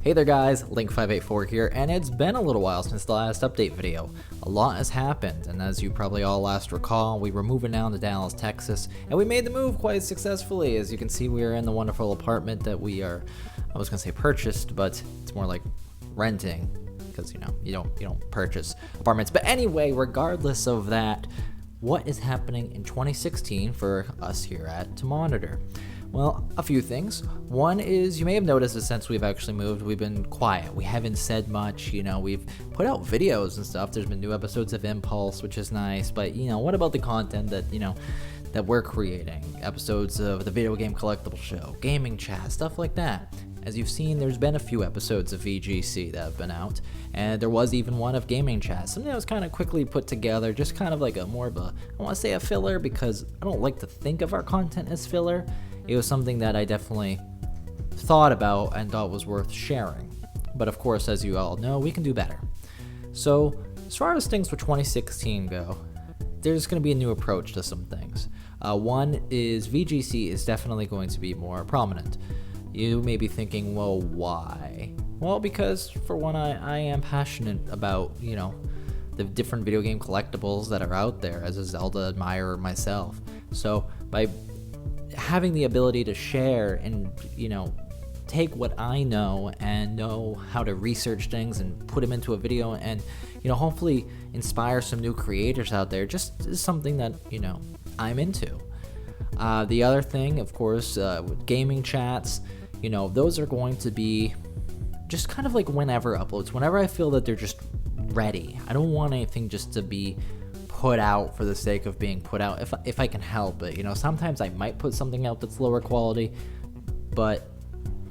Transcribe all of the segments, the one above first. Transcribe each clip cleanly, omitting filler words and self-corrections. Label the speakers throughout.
Speaker 1: Hey there guys, Link584 here, and it's been a little while since the last update video. A lot has happened, and as you probably all last recall, we were moving down to Dallas, Texas, and we made the move quite successfully. As you can see, we are in the wonderful apartment that we are, I was gonna say purchased, but it's more like renting, because you don't purchase apartments. But anyway, regardless of that, what is happening in 2016 for us here at TehMonitor? Well, a few things. One is, you may have noticed that since we've actually moved, we've been quiet. We haven't said much, we've put out videos and stuff. There's been new episodes of Impulse, which is nice, but what about the content that, that we're creating? Episodes of the Video Game Collectible Show, gaming chat, stuff like that. As you've seen, there's been a few episodes of VGC that have been out, and there was even one of gaming chat, something that was kind of quickly put together, just kind of like more of a, I want to say a filler, because I don't like to think of our content as filler. It was something that I definitely thought about and thought was worth sharing. But of course, as you all know, we can do better. So as far as things for 2016 go, there's going to be a new approach to some things. One is VGC is definitely going to be more prominent. You may be thinking, well, why? Well, because for one, I am passionate about, the different video game collectibles that are out there as a Zelda admirer myself. So by having the ability to share and, take what I know and know how to research things and put them into a video and, hopefully inspire some new creators out there just is something that, I'm into. The other thing, of course, with gaming chats, those are going to be just kind of like whenever uploads, whenever I feel that they're just ready. I don't want anything just to be put out for the sake of being put out if I can help it. Sometimes I might put something out that's lower quality, but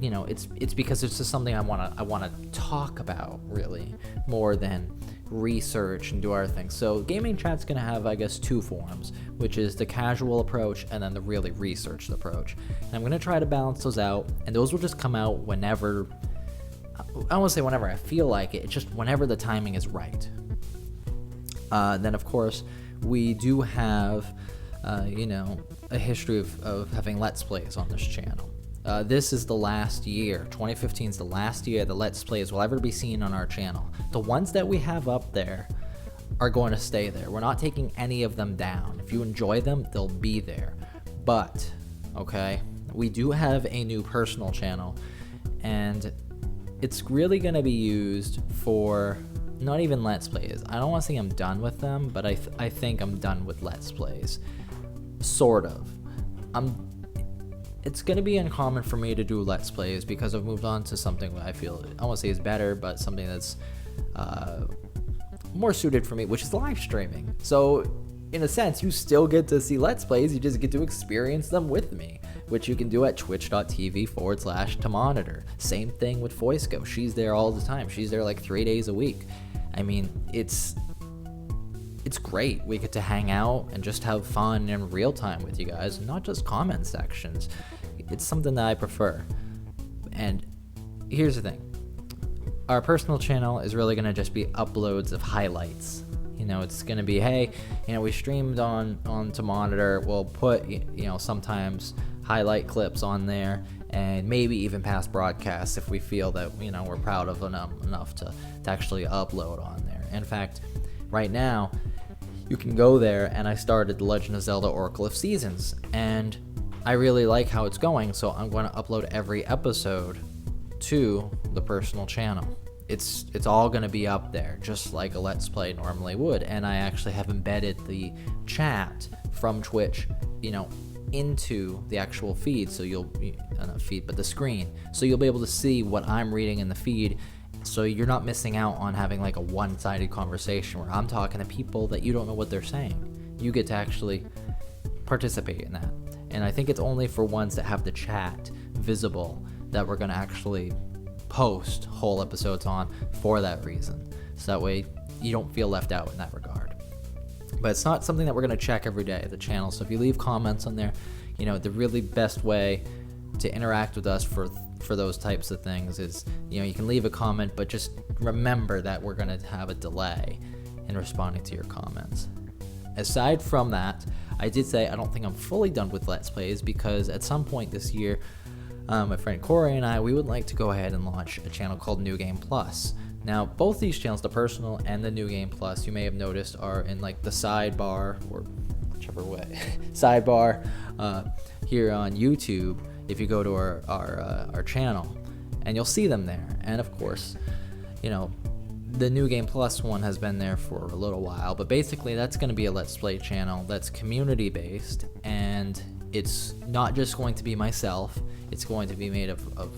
Speaker 1: it's because it's just something I want to talk about really more than research and do other things. So gaming chat's gonna have, I guess, two forms, which is the casual approach and then the really researched approach. And I'm gonna try to balance those out, and those will just come out whenever, I don't want to say whenever I feel like it, it's just whenever the timing is right. Then of course we do have a history of having Let's Plays on this channel. This is the last year. 2015 is the last year that Let's Plays will ever be seen on our channel. The ones that we have up there are going to stay there. We're not taking any of them down. If you enjoy them, they'll be there. But, okay, we do have a new personal channel, and it's really going to be used for not even Let's Plays. I don't want to say I'm done with them, but I think I'm done with Let's Plays. Sort of. It's going to be uncommon for me to do Let's Plays because I've moved on to something that I feel, I won't say is better, but something that's more suited for me, which is live streaming. So in a sense, you still get to see Let's Plays, you just get to experience them with me, which you can do at twitch.tv/TehMonitor. Same thing with Foisco. She's there all the time. She's there like 3 days a week. I mean, it's great. We get to hang out and just have fun in real time with you guys, not just comment sections. It's something that I prefer. And here's the thing. Our personal channel is really going to just be uploads of highlights. It's going to be, hey, we streamed on TehMonitor. We'll put, sometimes highlight clips on there, and maybe even past broadcasts if we feel that, we're proud of enough to actually upload on there. In fact, right now, you can go there, and I started The Legend of Zelda Oracle of Seasons, and I really like how it's going, so I'm going to upload every episode to the personal channel. It's all going to be up there, just like a Let's Play normally would, and I actually have embedded the chat from Twitch, into the actual feed, so not feed, but the screen, so you'll be able to see what I'm reading in the feed, so you're not missing out on having like a one-sided conversation where I'm talking to people that you don't know what they're saying. You get to actually participate in that. And I think it's only for ones that have the chat visible that we're going to actually post whole episodes on for that reason. So that way you don't feel left out in that regard. But it's not something that we're going to check every day, the channel. So if you leave comments on there, the really best way to interact with us for those types of things is, you can leave a comment, but just remember that we're going to have a delay in responding to your comments. Aside from that, I did say I don't think I'm fully done with Let's Plays, because at some point this year, my friend Corey and I, we would like to go ahead and launch a channel called NewGamePlus. Now, both these channels, the personal and the NewGamePlus, you may have noticed are in like the sidebar, or whichever way, sidebar here on YouTube. If you go to our channel, and you'll see them there. And of course, you know, the NewGamePlus one has been there for a little while, but basically that's going to be a Let's Play channel that's community based, and it's not just going to be myself. It's going to be made of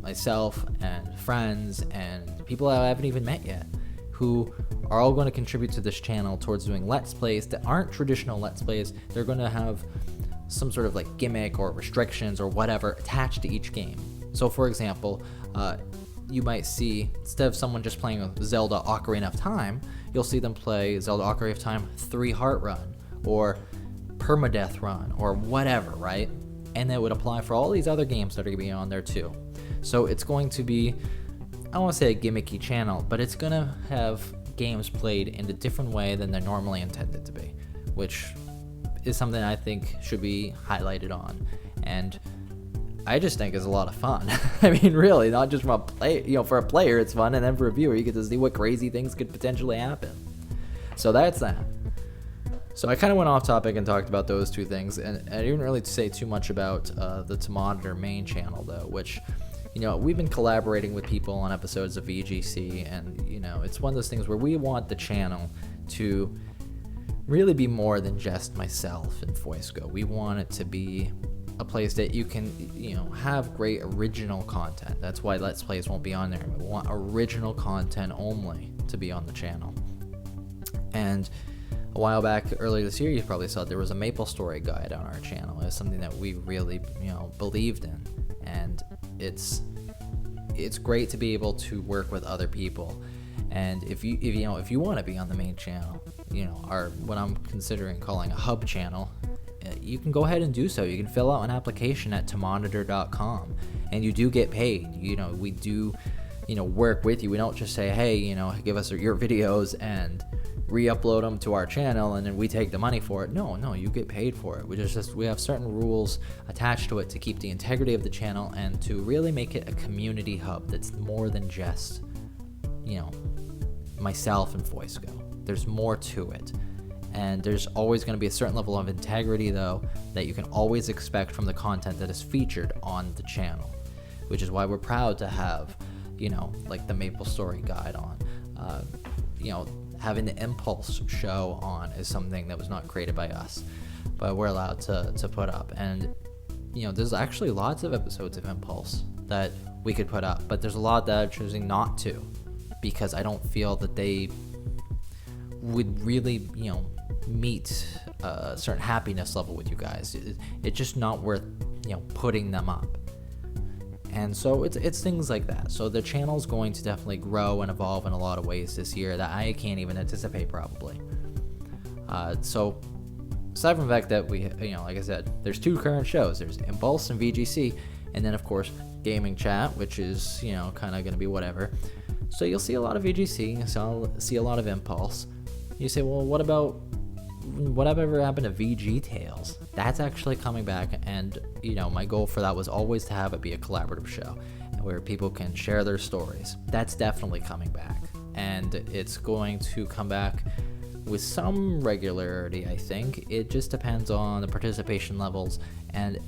Speaker 1: myself and friends and people I haven't even met yet, who are all going to contribute to this channel towards doing Let's Plays that aren't traditional Let's Plays. They're going to have some sort of like gimmick or restrictions or whatever attached to each game. So for example, you might see, instead of someone just playing Zelda Ocarina of Time, you'll see them play Zelda Ocarina of Time 3 Heart Run or Permadeath Run or whatever, right? And that would apply for all these other games that are going to be on there too. So it's going to be, I don't want to say a gimmicky channel, but it's going to have games played in a different way than they're normally intended to be, which is something I think should be highlighted on. And I just think is a lot of fun. I mean, really, not just from for a player it's fun, and then for a viewer you get to see what crazy things could potentially happen. So that's that. So I kind of went off topic and talked about those two things, and I didn't really say too much about the TehMonitor main channel though, which, you know, we've been collaborating with people on episodes of VGC, and you know, it's one of those things where we want the channel to really be more than just myself and Foisco. We want it to be a place that you can, you know, have great original content. That's why Let's Plays won't be on there. We want original content only to be on the channel. And a while back, earlier this year, you probably saw there was a Maple Story guide on our channel. It was something that we really, you know, believed in, and it's great to be able to work with other people. And if you want to be on the main channel, you know, what I'm considering calling a hub channel, you can go ahead and do so. You can fill out an application at TehMonitor.com, and you do get paid. You know, we do, you know, work with you. We don't just say, hey, you know, give us your videos and re-upload them to our channel and then we take the money for it. No, you get paid for it. We have certain rules attached to it to keep the integrity of the channel and to really make it a community hub that's more than just, you know, myself and Foisco. There's more to it. And there's always going to be a certain level of integrity, though, that you can always expect from the content that is featured on the channel, which is why we're proud to have, you know, like the Maple Story guide on. You know, having the Impulse show on is something that was not created by us, but we're allowed to put up. And, you know, there's actually lots of episodes of Impulse that we could put up, but there's a lot that I'm choosing not to, because I don't feel that they would really, you know, meet a certain happiness level with you guys. It's just not worth, you know, putting them up. And so it's things like that. So the channel's going to definitely grow and evolve in a lot of ways this year that I can't even anticipate probably. So aside from the fact that we, you know, like I said, there's 2 current shows. There's Impulse and VGC, and then of course Gaming Chat, which is, you know, kind of going to be whatever. So you'll see a lot of VGC, so I'll see a lot of Impulse. You say, well, whatever happened to VG Tales? That's actually coming back, and you know, my goal for that was always to have it be a collaborative show where people can share their stories. That's definitely coming back, and it's going to come back with some regularity. I think it just depends on the participation levels, and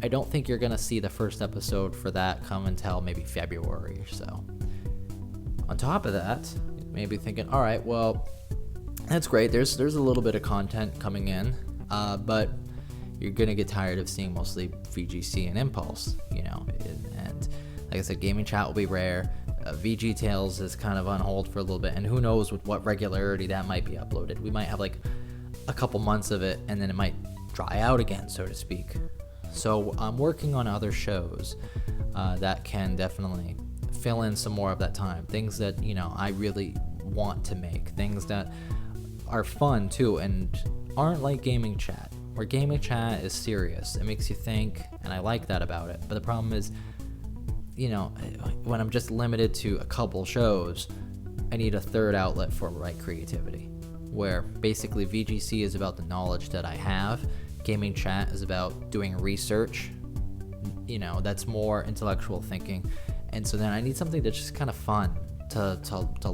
Speaker 1: I don't think you're gonna see the first episode for that come until maybe February or so. On top of that, you may be thinking, all right, well, that's great. There's a little bit of content coming in, but you're gonna get tired of seeing mostly VGC and Impulse, you know. And like I said, Gaming Chat will be rare. VG Tales is kind of on hold for a little bit, and who knows with what regularity that might be uploaded. We might have like a couple months of it, and then it might dry out again, so to speak. So I'm working on other shows that can definitely fill in some more of that time. Things that, you know, I really want to make. Things that are fun too and aren't like Gaming Chat, where Gaming Chat is serious. It makes you think, and I like that about it. But the problem is, you know, when I'm just limited to a couple shows, I need a third outlet for my creativity, where basically VGC is about the knowledge that I have, Gaming Chat is about doing research that's more intellectual thinking. And so then I need something that's just kind of fun to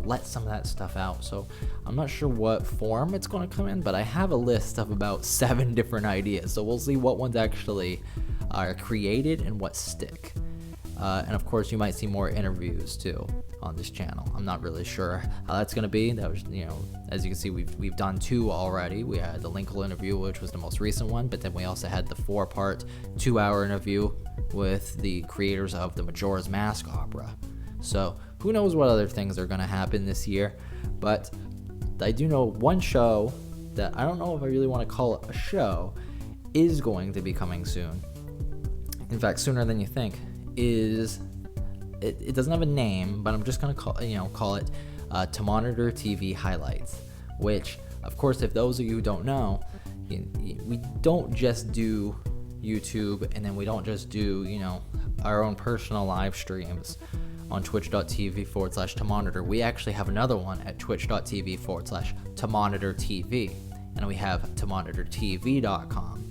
Speaker 1: let some of that stuff out. So I'm not sure what form it's going to come in, but I have a list of about 7 different ideas. So we'll see what ones actually are created and what stick. And of course, you might see more interviews too on this channel. I'm not really sure how that's going to be. That was, as you can see, we've done 2 already. We had the Linkle interview, which was the most recent one, but then we also had the 4-part, 2-hour interview with the creators of the Majora's Mask opera. So who knows what other things are going to happen this year, but I do know one show that I don't know if I really want to call it a show is going to be coming soon. In fact, sooner than you think. It doesn't have a name, but I'm just gonna call it TehMonitorTV Highlights, which, of course, if those of you who don't know, we don't just do YouTube, and then we don't just do our own personal live streams on twitch.tv/TehMonitor. We actually have another one at twitch.tv/TehMonitorTV, and we have TehMonitorTV.com.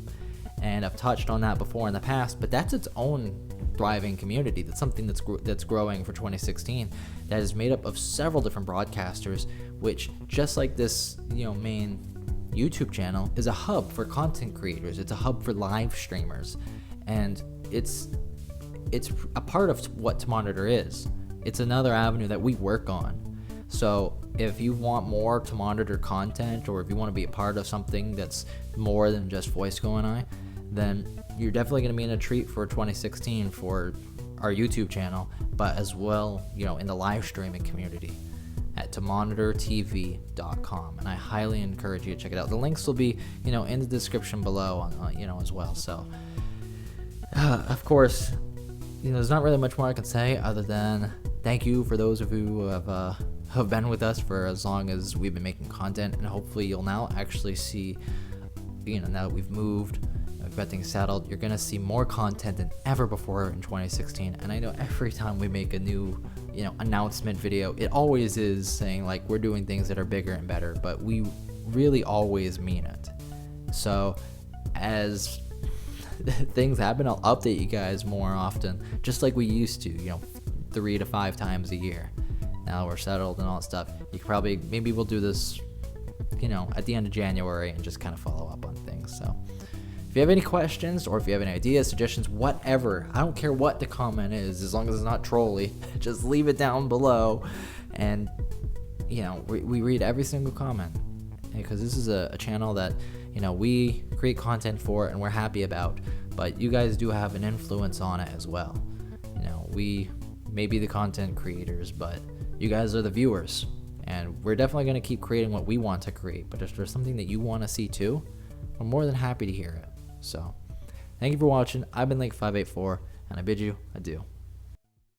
Speaker 1: And I've touched on that before in the past, but that's its own thriving community. That's something that's growing for 2016, that is made up of several different broadcasters, which, just like this main YouTube channel, is a hub for content creators. It's a hub for live streamers, and it's a part of what TehMonitor is. It's another avenue that we work on. So if you want more TehMonitor content, or if you want to be a part of something that's more than just Voice Going On, then you're definitely going to be in a treat for 2016 for our YouTube channel, but as well, in the live streaming community at TehMonitorTV.com. And I highly encourage you to check it out. The links will be, in the description below, as well. So, of course, there's not really much more I can say other than thank you for those of you who have been with us for as long as we've been making content, and hopefully you'll now actually see, now that we've moved, we've got things settled, you're gonna see more content than ever before in 2016. And I know every time we make a new announcement video, it always is saying like we're doing things that are bigger and better, but we really always mean it. So as things happen, I'll update you guys more often, just like we used to, 3 to 5 times a year. Now we're settled and all that stuff. Maybe we'll do this, at the end of January, and just kind of follow up on things. So if you have any questions, or if you have any ideas, suggestions, whatever, I don't care what the comment is, as long as it's not trolly, just leave it down below. And we read every single comment, because this is a channel that we create content for and we're happy about, but you guys do have an influence on it as well. We may be the content creators, but you guys are the viewers, and we're definitely going to keep creating what we want to create. But if there's something that you want to see too, I'm more than happy to hear it. So thank you for watching. I've been Link584, and I bid you adieu.